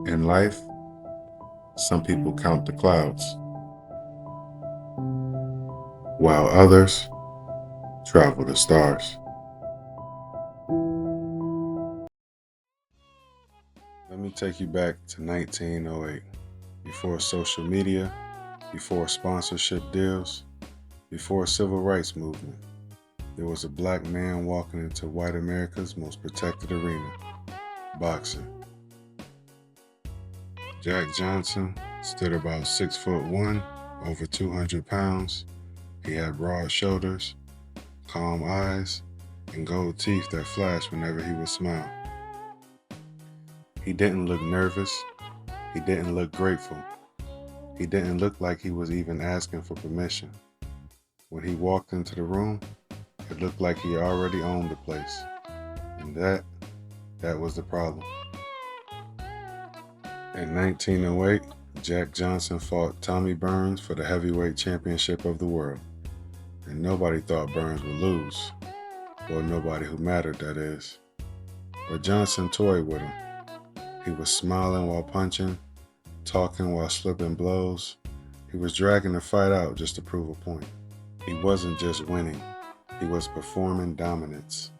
In life, some people count the clouds, while others travel the stars. Let me take you back to 1908, before social media, before sponsorship deals, before civil rights movement. There was a black man walking into white America's most protected arena, boxing. Jack Johnson stood about 6'1", over 200 pounds. He had broad shoulders, calm eyes, and gold teeth that flashed whenever he would smile. He didn't look nervous. He didn't look grateful. He didn't look like he was even asking for permission. When he walked into the room, it looked like he already owned the place. And that was the problem. In 1908, Jack Johnson fought Tommy Burns for the heavyweight championship of the world. And nobody thought Burns would lose. Well, nobody who mattered, that is. But Johnson toyed with him. He was smiling while punching, talking while slipping blows. He was dragging the fight out just to prove a point. He wasn't just winning, he was performing dominance.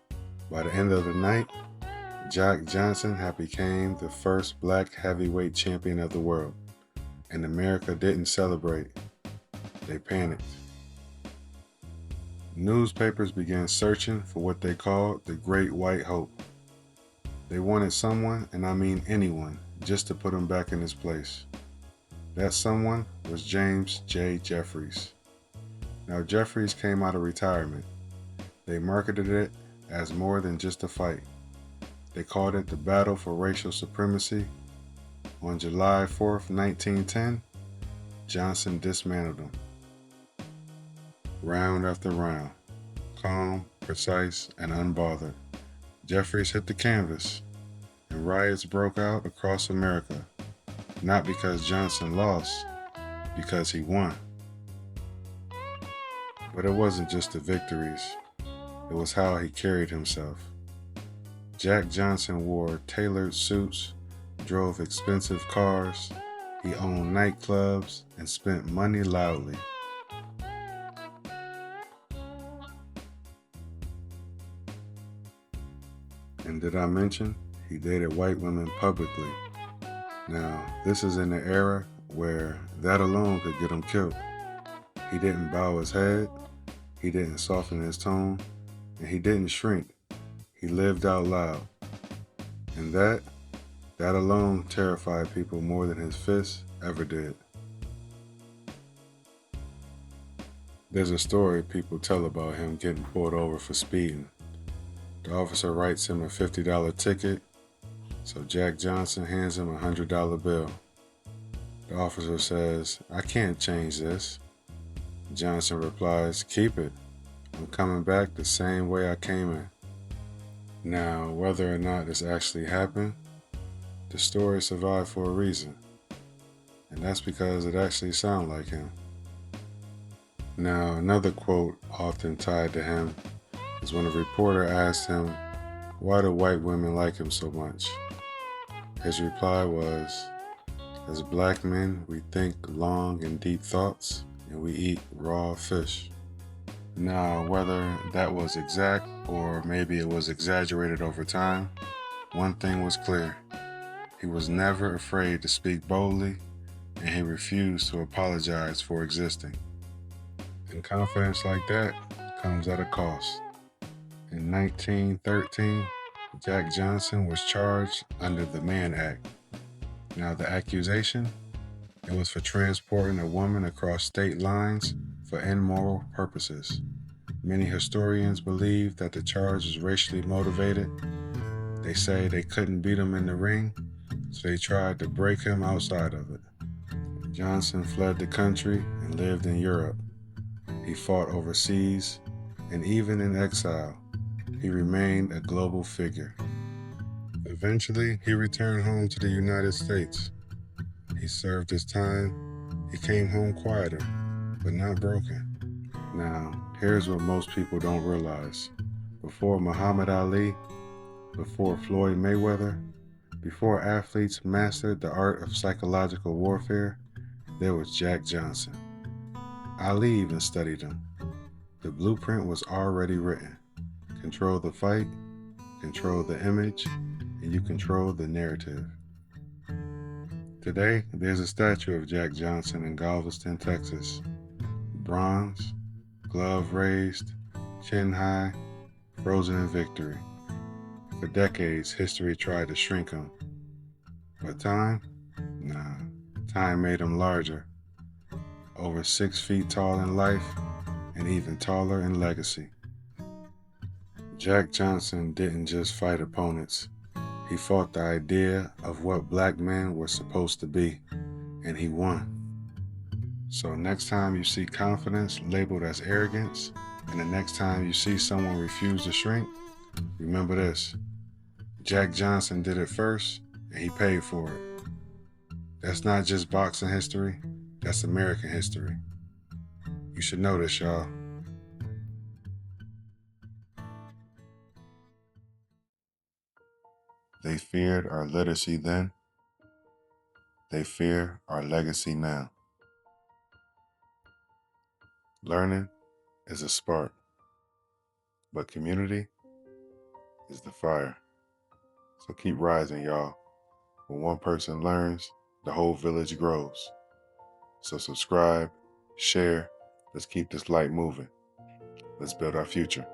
By the end of the night, Jack Johnson had become the first black heavyweight champion of the world. And America didn't celebrate, they panicked. Newspapers began searching for what they called the Great White Hope. They wanted someone, and I mean anyone, just to put him back in his place. That someone was James J. Jeffries. Now, Jeffries came out of retirement. They marketed it as more than just a fight. They called it the Battle for Racial Supremacy. On July 4th, 1910, Johnson dismantled him. Round after round, calm, precise, and unbothered, Jeffries hit the canvas, and riots broke out across America, not because Johnson lost, because he won. But it wasn't just the victories, it was how he carried himself. Jack Johnson wore tailored suits, drove expensive cars, he owned nightclubs, and spent money loudly. And did I mention he dated white women publicly? Now, this is in the era where that alone could get him killed. He didn't bow his head, he didn't soften his tone, and he didn't shrink. He lived out loud. And that alone terrified people more than his fists ever did. There's a story people tell about him getting pulled over for speeding. The officer writes him a $50 ticket, so Jack Johnson hands him a $100 bill. The officer says, "I can't change this." Johnson replies, "Keep it. I'm coming back the same way I came in." Now, whether or not this actually happened, the story survived for a reason. And that's because it actually sounded like him. Now, another quote often tied to him is when a reporter asked him, "Why do white women like him so much?" His reply was, "As black men, we think long and deep thoughts, and we eat raw fish." Now, whether that was exact or maybe it was exaggerated over time, one thing was clear. He was never afraid to speak boldly, and he refused to apologize for existing. And confidence like that comes at a cost. In 1913, Jack Johnson was charged under the Mann Act. Now, the accusation? It was for transporting a woman across state lines for immoral purposes. Many historians believe that the charge was racially motivated. They say they couldn't beat him in the ring, so they tried to break him outside of it. Johnson fled the country and lived in Europe. He fought overseas, and even in exile, he remained a global figure. Eventually, he returned home to the United States. He served his time. He came home quieter, but not broken. Now, here's what most people don't realize. Before Muhammad Ali, before Floyd Mayweather, Before athletes mastered the art of psychological warfare, there was Jack Johnson. Ali even studied him. The blueprint was already written. Control the fight, control the image, and you control the narrative. Today, there's a statue of Jack Johnson in Galveston, Texas. Bronze, glove raised, chin high, frozen in victory. For decades, history tried to shrink him. But time? Nah, time made him larger. Over 6 feet tall in life, and even taller in legacy. Jack Johnson didn't just fight opponents. He fought the idea of what black men were supposed to be, and he won. So next time you see confidence labeled as arrogance, and the next time you see someone refuse to shrink, remember this. Jack Johnson did it first, and he paid for it. That's not just boxing history, that's American history. You should know this, y'all. They feared our literacy then. They fear our legacy now. Learning is a spark, but community is the fire. So keep rising, y'all. When one person learns, the whole village grows. So subscribe, share, let's keep this light moving. Let's build our future.